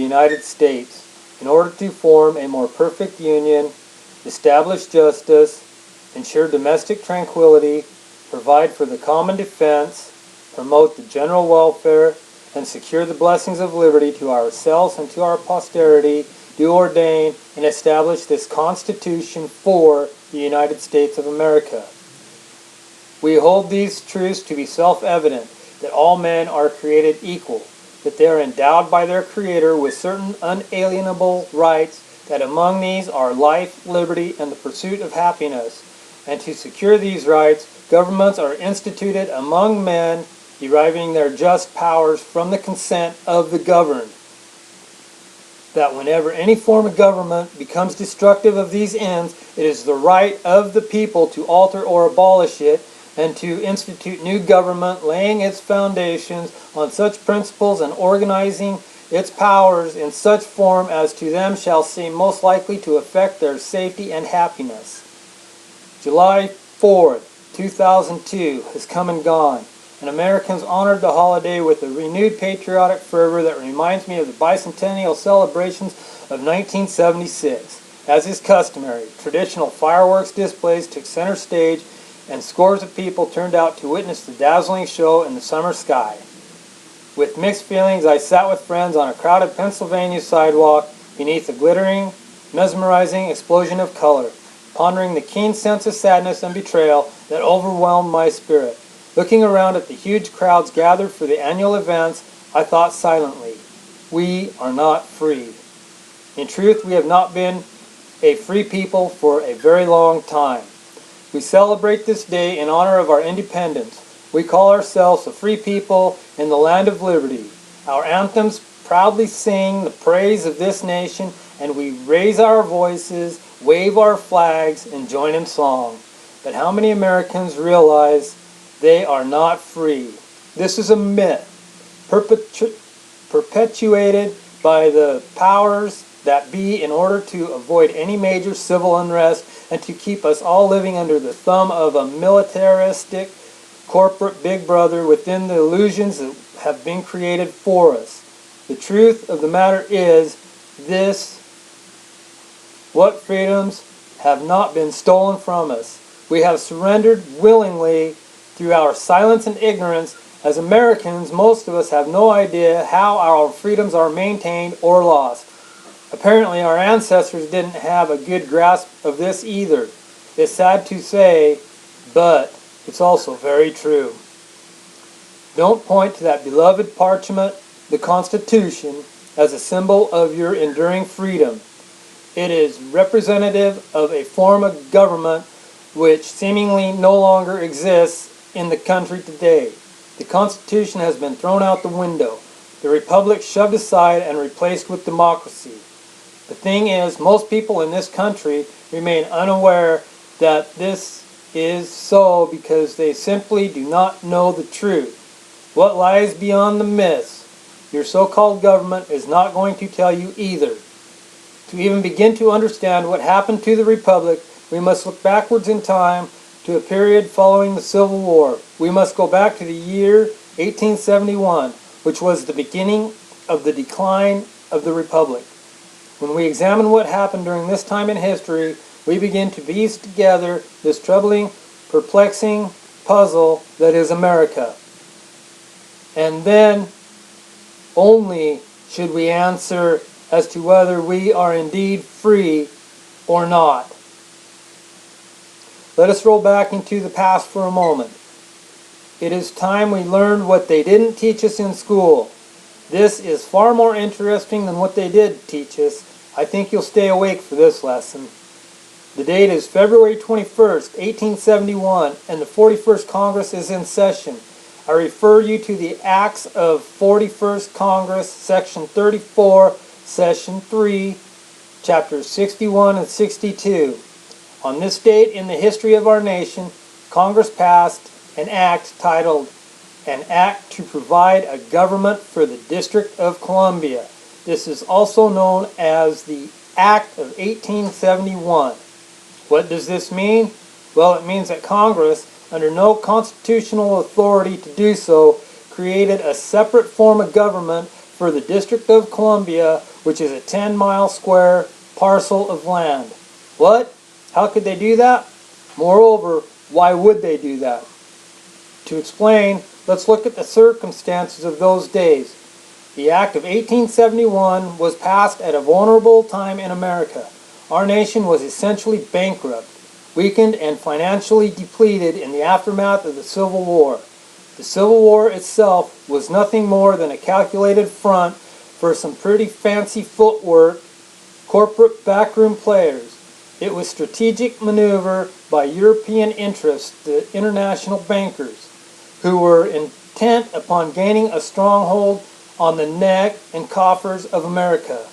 United States in order to form a more perfect union, establish justice, ensure domestic tranquility, provide for the common defense, promote the general welfare, and secure the blessings of liberty to ourselves and to our posterity, do ordain and establish this Constitution for the United States of America. We hold these truths to be self-evident, that all men are created equal, that they are endowed by their Creator with certain unalienable rights, that among these are life, liberty, and the pursuit of happiness. And to secure these rights, governments are instituted among men, deriving their just powers from the consent of the governed. That whenever any form of government becomes destructive of these ends, it is the right of the people to alter or abolish it, and to institute new government, laying its foundations on such principles and organizing its powers in such form as to them shall seem most likely to affect their safety and happiness. July 4th, 2002 has come and gone, and Americans honored the holiday with a renewed patriotic fervor that reminds me of the bicentennial celebrations of 1976. As is customary, traditional fireworks displays took center stage, and scores of people turned out to witness the dazzling show in the summer sky. With mixed feelings, I sat with friends on a crowded Pennsylvania sidewalk beneath a glittering, mesmerizing explosion of color, pondering the keen sense of sadness and betrayal that overwhelmed my spirit. Looking around at the huge crowds gathered for the annual events, I thought silently, we are not free. In truth, we have not been a free people for a very long time. We celebrate this day in honor of our independence. We call ourselves a free people in the land of liberty. Our anthems proudly sing the praise of this nation, and we raise our voices, wave our flags, and join in song. But how many Americans realize they are not free? This is a myth, perpetuated by the powers that be in order to avoid any major civil unrest and to keep us all living under the thumb of a militaristic corporate big brother within the illusions that have been created for us. The truth of the matter is this: what freedoms have not been stolen from us. We have surrendered willingly through our silence and ignorance. As Americans, most of us have no idea how our freedoms are maintained or lost. Apparently, our ancestors didn't have a good grasp of this either. It's sad to say, but it's also very true. Don't point to that beloved parchment, the Constitution, as a symbol of your enduring freedom. It is representative of a form of government which seemingly no longer exists in the country today. The Constitution has been thrown out the window, the Republic shoved aside and replaced with democracy. The thing is, most people in this country remain unaware that this is so because they simply do not know the truth. What lies beyond the myths, your so-called government is not going to tell you either. To even begin to understand what happened to the Republic, we must look backwards in time to a period following the Civil War. We must go back to the year 1871, which was the beginning of the decline of the Republic. When we examine what happened during this time in history, we begin to piece together this troubling, perplexing puzzle that is America. And then only should we answer as to whether we are indeed free or not. Let us roll back into the past for a moment. It is time we learned what they didn't teach us in school. This is far more interesting than what they did teach us. I think you'll stay awake for this lesson. The date is February 21st, 1871, and the 41st Congress is in session. I refer you to the Acts of 41st Congress, Section 34, Session 3, Chapters 61 and 62. On this date in the history of our nation, Congress passed an act titled An Act to Provide a Government for the District of Columbia. This is also known as the Act of 1871. What does this mean? Well, it means that Congress, under no constitutional authority to do so, created a separate form of government for for the District of Columbia, which is a 10-mile square parcel of land. What? How could they do that? Moreover, why would they do that? To explain, let's look at the circumstances of those days. The Act of 1871 was passed at a vulnerable time in America. Our nation was essentially bankrupt, weakened, and financially depleted in the aftermath of the Civil War. The Civil War itself was nothing more than a calculated front for some pretty fancy footwork, corporate backroom players. It was strategic maneuver by European interests, the international bankers, who were intent upon gaining a stronghold on the neck and coffers of America.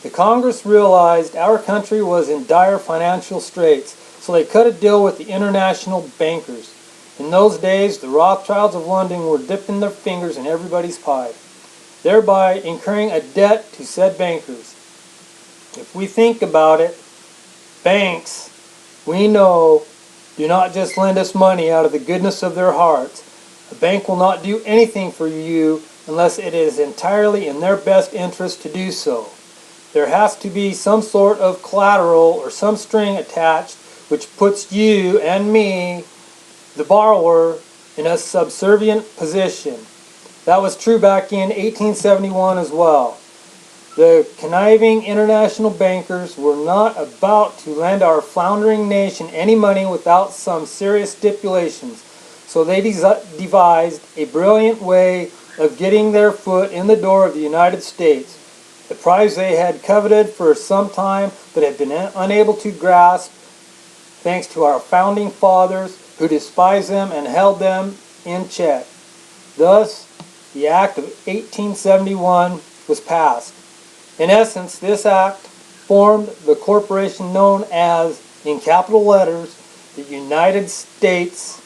The Congress realized our country was in dire financial straits, so they cut a deal with the international bankers. In those days, the Rothschilds of London were dipping their fingers in everybody's pie, thereby incurring a debt to said bankers. If we think about it, banks, we know, do not just lend us money out of the goodness of their hearts. A bank will not do anything for you unless it is entirely in their best interest to do so. There has to be some sort of collateral or some string attached which puts you and me, the borrower, in a subservient position. That was true back in 1871 as well. The conniving international bankers were not about to lend our floundering nation any money without some serious stipulations, so they devised a brilliant way of getting their foot in the door of the United States, a prize they had coveted for some time but had been unable to grasp, thanks to our founding fathers who despised them and held them in check. Thus, the Act of 1871 was passed. In essence, this act formed the corporation known as, in capital letters, the United States.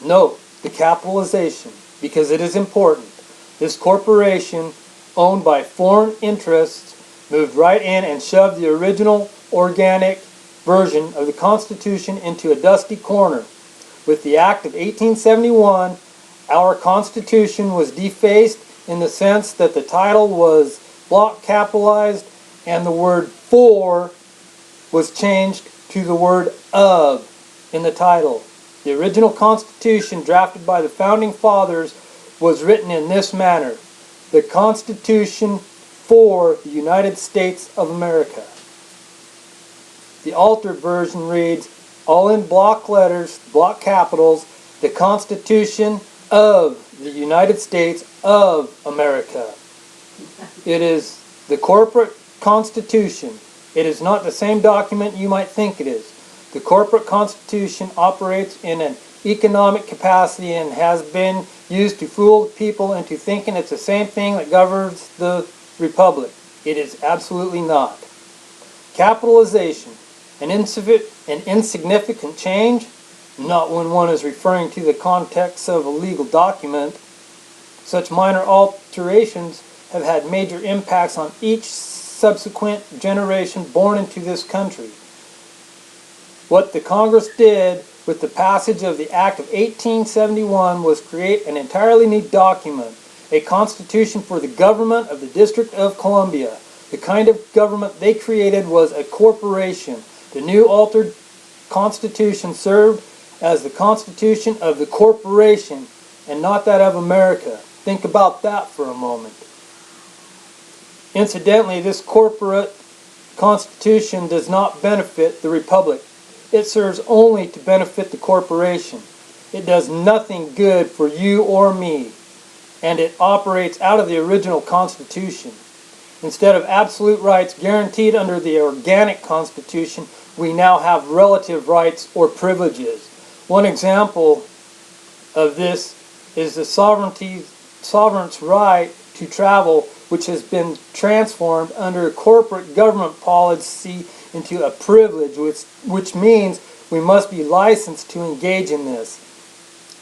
Note the capitalization, because it is important. This corporation, owned by foreign interests, moved right in and shoved the original organic version of the Constitution into a dusty corner. With the Act of 1871, our Constitution was defaced in the sense that the title was block capitalized and the word "for" was changed to the word "of" in the title. The original Constitution drafted by the Founding Fathers was written in this manner: the Constitution for the United States of America. The altered version reads, all in block letters, block capitals, the Constitution of the United States of America. It is the corporate constitution. It is not the same document you might think it is. The corporate constitution operates in an economic capacity and has been used to fool people into thinking it's the same thing that governs the republic. It is absolutely not. Capitalization, an insignificant change, not when one is referring to the context of a legal document. Such minor alterations have had major impacts on each subsequent generation born into this country. What the Congress did with the passage of the Act of 1871 was create an entirely new document, a constitution for the government of the District of Columbia. The kind of government they created was a corporation. The new altered constitution served as the constitution of the corporation and not that of America. Think about that for a moment. Incidentally, this corporate constitution does not benefit the republic. It serves only to benefit the corporation. It does nothing good for you or me, and it operates out of the original Constitution. Instead of absolute rights guaranteed under the organic Constitution, we now have relative rights or privileges. One example of this is the sovereign's right to travel, which has been transformed under corporate government policy into a privilege, which means we must be licensed to engage in this.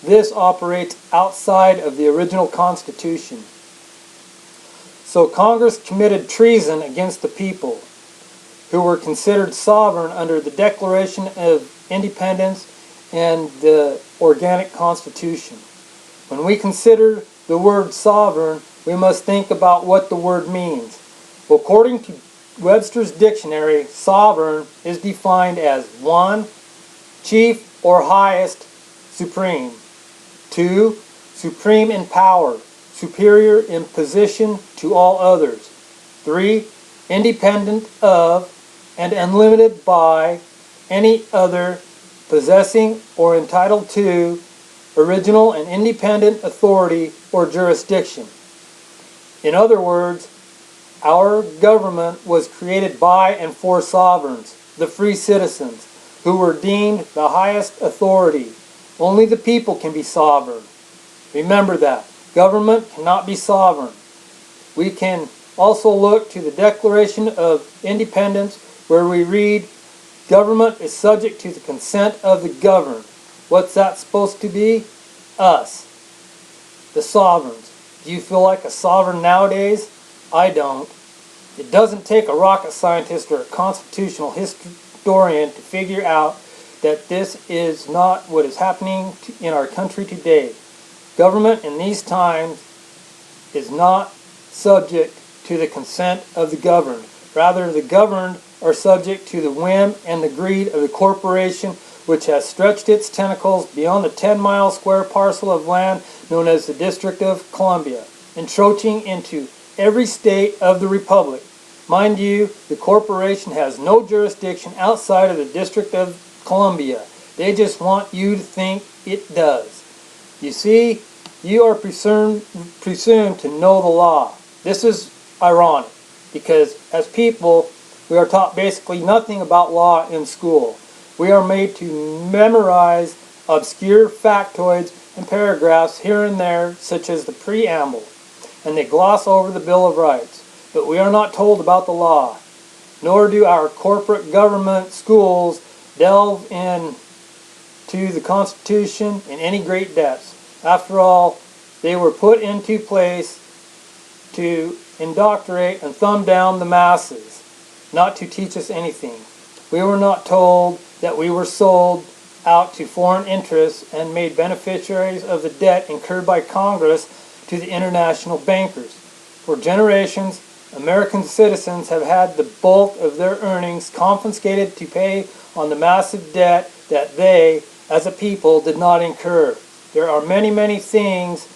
This operates outside of the original Constitution. So Congress committed treason against the people, who were considered sovereign under the Declaration of Independence and the Organic Constitution. When we consider the word sovereign, we must think about what the word means. Well, according to Webster's dictionary, sovereign is defined as 1. Chief or highest, supreme. 2. Supreme in power, superior in position to all others. 3. Independent of and unlimited by any other, possessing or entitled to original and independent authority or jurisdiction. In other words, our government was created by and for sovereigns, the free citizens, who were deemed the highest authority. Only the people can be sovereign. Remember that. Government cannot be sovereign. We can also look to the Declaration of Independence, where we read, government is subject to the consent of the governed. What's that supposed to be? Us, the sovereigns. Do you feel like a sovereign nowadays? I don't. It doesn't take a rocket scientist or a constitutional historian to figure out that this is not what is happening in our country today. Government in these times is not subject to the consent of the governed. Rather, the governed are subject to the whim and the greed of the corporation, which has stretched its tentacles beyond the 10-mile square parcel of land known as the District of Columbia, encroaching into every state of the Republic. Mind you, the corporation has no jurisdiction outside of the District of Columbia. They just want you to think it does. You see, you are presumed to know the law. This is ironic, because as people, we are taught basically nothing about law in school. We are made to memorize obscure factoids and paragraphs here and there, such as the preamble, and they gloss over the Bill of Rights. But we are not told about the law, nor do our corporate government schools delve into the Constitution in any great depths. After all, they were put into place to indoctrinate and thumb down the masses, not to teach us anything. We were not told that we were sold out to foreign interests and made beneficiaries of the debt incurred by Congress to the international bankers. For generations, American citizens have had the bulk of their earnings confiscated to pay on the massive debt that they, as a people, did not incur. There are many, many things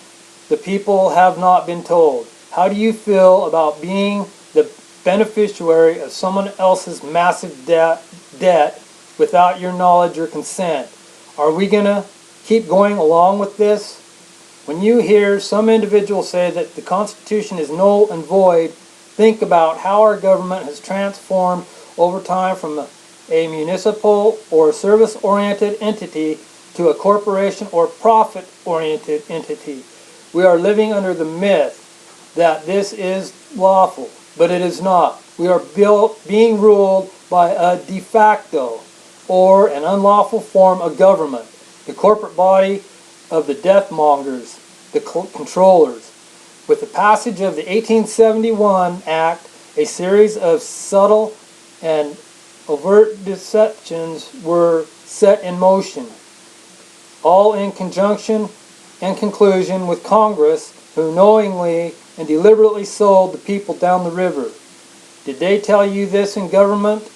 the people have not been told. How do you feel about being the beneficiary of someone else's massive debt without your knowledge or consent? Are we going to keep going along with this? When you hear some individuals say that the Constitution is null and void, think about how our government has transformed over time from a municipal or service-oriented entity to a corporation or profit-oriented entity. We are living under the myth that this is lawful, but it is not. We are being ruled by a de facto or an unlawful form of government, the corporate body of the deathmongers, the controllers. With the passage of the 1871 Act, a series of subtle and overt deceptions were set in motion, all in conjunction and conclusion with Congress, who knowingly and deliberately sold the people down the river. Did they tell you this in government?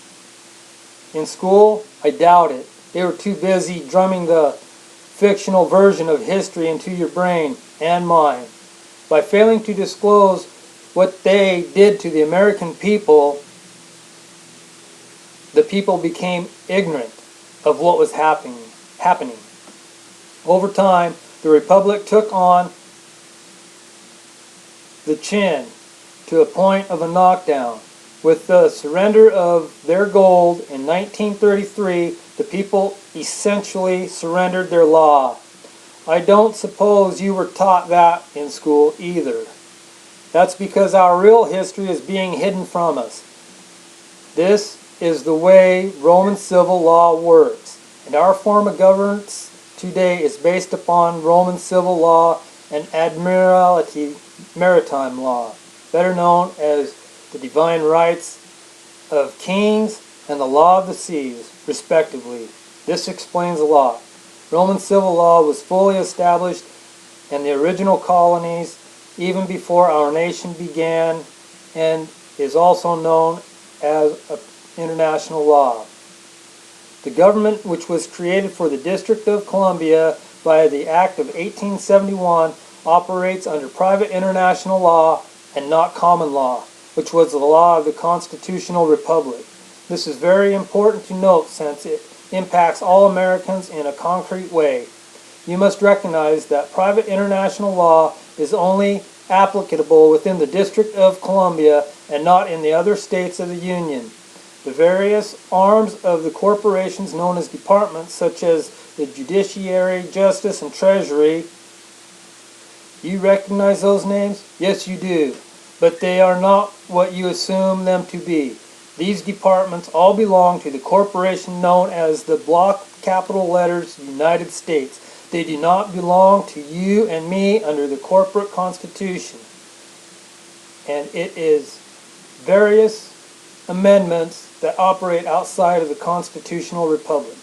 In school? I doubt it. They were too busy drumming the fictional version of history into your brain and mine. By failing to disclose what they did to the American people, the people became ignorant of what was happening. Over time, the Republic took on the chin to a point of a knockdown. With the surrender of their gold in 1933, the people essentially surrendered their law. I don't suppose you were taught that in school either. That's because our real history is being hidden from us. This is the way Roman civil law works, and our form of governance today is based upon Roman civil law and admiralty maritime law, better known as the divine rights of kings and the law of the seas, respectively. This explains a lot. Roman civil law was fully established in the original colonies even before our nation began, and is also known as international law. The government, which was created for the District of Columbia by the Act of 1871, operates under private international law and not common law, which was the law of the constitutional republic. This is very important to note since it impacts all Americans in a concrete way. You must recognize that private international law is only applicable within the District of Columbia and not in the other states of the Union. The various arms of the corporations known as departments, such as the Judiciary, Justice, and Treasury. You recognize those names? Yes, you do. But they are not what you assume them to be. These departments all belong to the corporation known as the block capital letters United States. They do not belong to you and me under the corporate constitution. And it is various amendments that operate outside of the constitutional republic.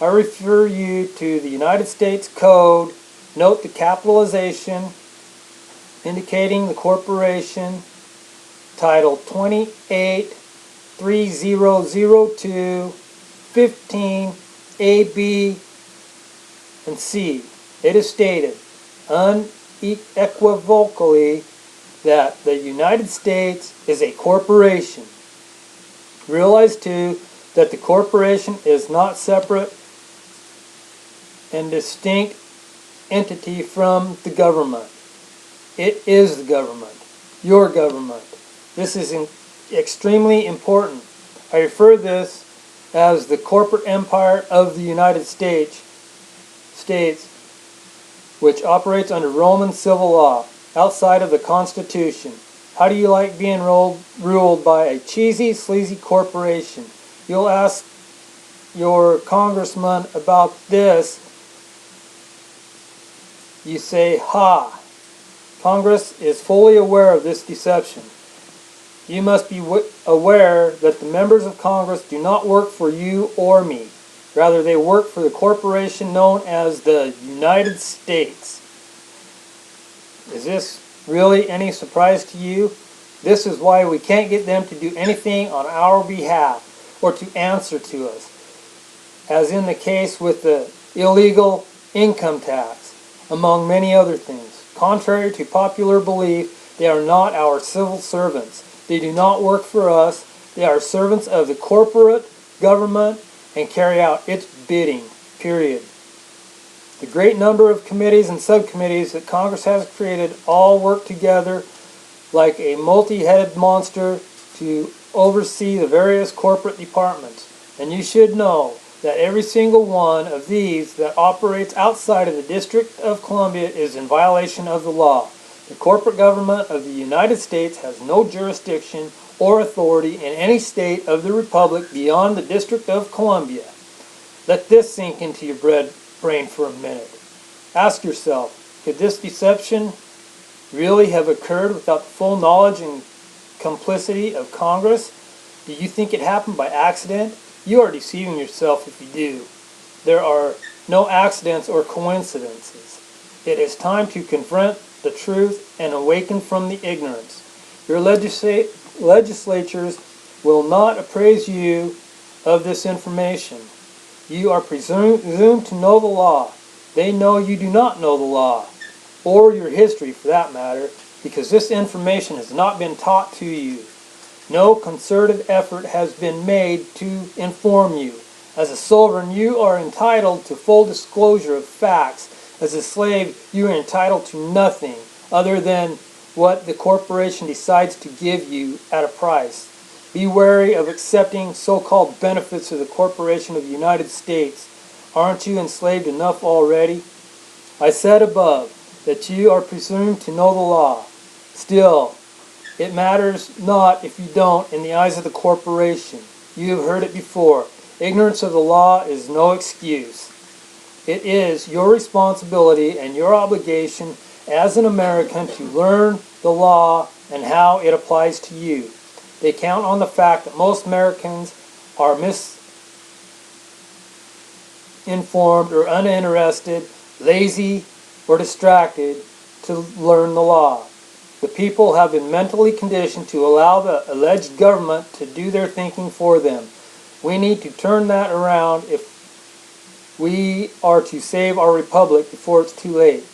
I refer you to the United States Code. Note the capitalization indicating the corporation, Title 28, 3002, 15, A, B, and C. It is stated unequivocally that the United States is a corporation. Realize too that the corporation is not separate and distinct entity from the government. It is the government, your government. This is extremely important. I refer this as the corporate empire of the United States, which operates under Roman civil law, outside of the Constitution. How do you like being ruled by a cheesy, sleazy corporation? You'll ask your congressman about this. You say, ha! Congress is fully aware of this deception. You must be aware that the members of Congress do not work for you or me. Rather, they work for the corporation known as the United States. Is this really any surprise to you? This is why we can't get them to do anything on our behalf or to answer to us, as in the case with the illegal income tax, among many other things. Contrary to popular belief, they are not our civil servants. They do not work for us. They are servants of the corporate government and carry out its bidding, period. The great number of committees and subcommittees that Congress has created all work together like a multi-headed monster to oversee the various corporate departments. And you should know that every single one of these that operates outside of the District of Columbia is in violation of the law. The corporate government of the United States has no jurisdiction or authority in any state of the Republic beyond the District of Columbia. Let this sink into your brain for a minute. Ask yourself, could this deception really have occurred without the full knowledge and complicity of Congress? Do you think it happened by accident? You are deceiving yourself if you do. There are no accidents or coincidences. It is time to confront the truth and awaken from the ignorance. Your legislatures will not appraise you of this information. You are presumed to know the law. They know you do not know the law, or your history for that matter, because this information has not been taught to you. No concerted effort has been made to inform you. As a sovereign, you are entitled to full disclosure of facts. As a slave, you are entitled to nothing other than what the corporation decides to give you at a price. Be wary of accepting so-called benefits of the corporation of the United States. Aren't you enslaved enough already? I said above that you are presumed to know the law. Still, it matters not if you don't in the eyes of the corporation. You have heard it before. Ignorance of the law is no excuse. It is your responsibility and your obligation as an American to learn the law and how it applies to you. They count on the fact that most Americans are misinformed or uninterested, lazy, or distracted to learn the law. The people have been mentally conditioned to allow the alleged government to do their thinking for them. We need to turn that around if we are to save our republic before it's too late.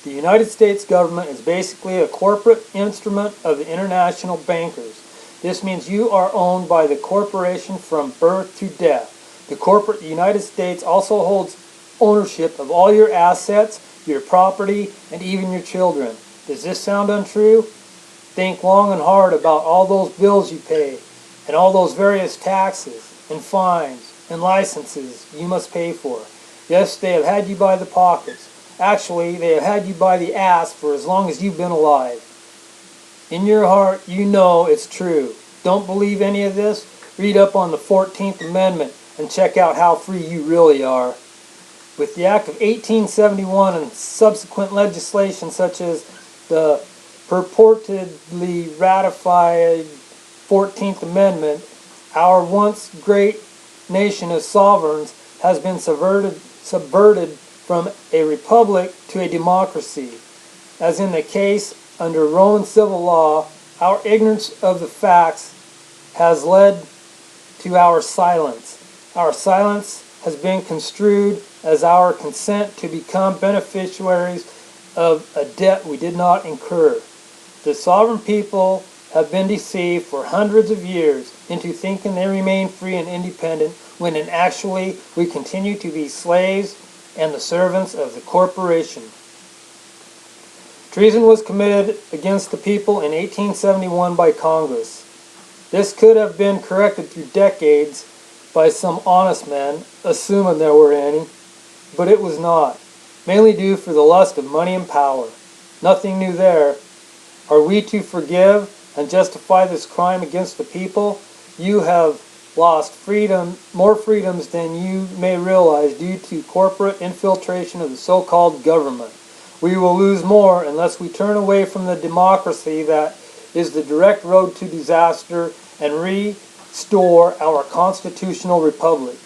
The United States government is basically a corporate instrument of the international bankers. This means you are owned by the corporation from birth to death. The United States also holds ownership of all your assets, your property, and even your children. Does this sound untrue? Think long and hard about all those bills you pay, and all those various taxes, and fines, and licenses you must pay for. Yes, they have had you by the pockets. Actually, they have had you by the ass for as long as you've been alive. In your heart, you know it's true. Don't believe any of this? Read up on the 14th Amendment and check out how free you really are. With the Act of 1871 and subsequent legislation such as the purportedly ratified 14th Amendment, our once great nation of sovereigns has been subverted from a republic to a democracy. As in the case under Roman civil law, our ignorance of the facts has led to our silence. Our silence has been construed as our consent to become beneficiaries of a debt we did not incur. The sovereign people have been deceived for hundreds of years into thinking they remain free and independent when in actually we continue to be slaves and the servants of the corporation. Treason was committed against the people in 1871 by Congress. This could have been corrected through decades by some honest men, assuming there were any, but it was not, mainly due for the lust of money and power. Nothing new there. Are we to forgive and justify this crime against the people? You have lost more freedoms than you may realize due to corporate infiltration of the so-called government. We will lose more unless we turn away from the democracy that is the direct road to disaster and restore our constitutional republic.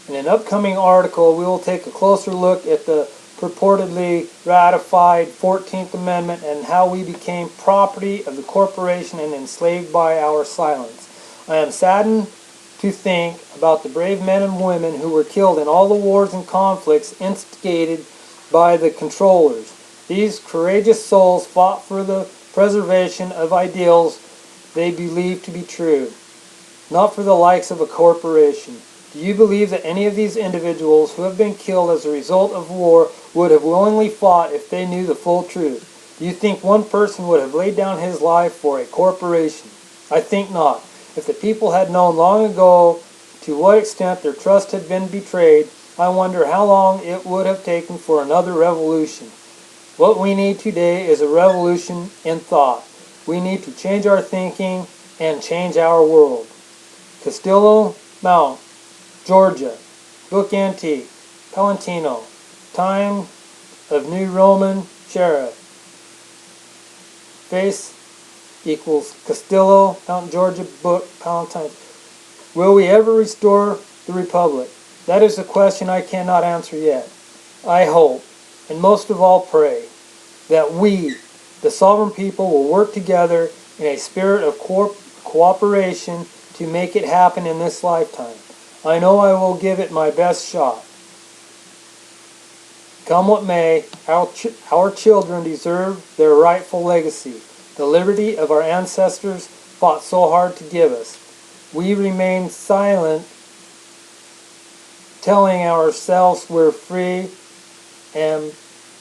In an upcoming article, we will take a closer look at the purportedly ratified 14th Amendment and how we became property of the corporation and enslaved by our silence. I am saddened to think about the brave men and women who were killed in all the wars and conflicts instigated by the controllers. These courageous souls fought for the preservation of ideals they believed to be true, not for the likes of a corporation. Do you believe that any of these individuals who have been killed as a result of war would have willingly fought if they knew the full truth? Do you think one person would have laid down his life for a corporation? I think not. If the people had known long ago to what extent their trust had been betrayed, I wonder how long it would have taken for another revolution. What we need today is a revolution in thought. We need to change our thinking and change our world. Castillo, Mount, Georgia, Book Antique, Palantino, Time of New Roman Sheriff. Face equals Castillo, Mount Georgia, Book, Palantine. Will we ever restore the Republic? That is a question I cannot answer yet. I hope, and most of all pray, that we, the sovereign people, will work together in a spirit of cooperation to make it happen in this lifetime. I know I will give it my best shot. Come what may, our children deserve their rightful legacy, the liberty of our ancestors fought so hard to give us. We remain silent, telling ourselves we're free and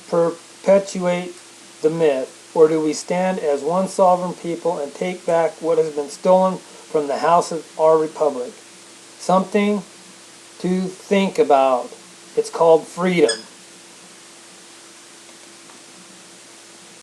perpetuate the myth, or do we stand as one sovereign people and take back what has been stolen from the house of our republic? Something to think about. It's called freedom.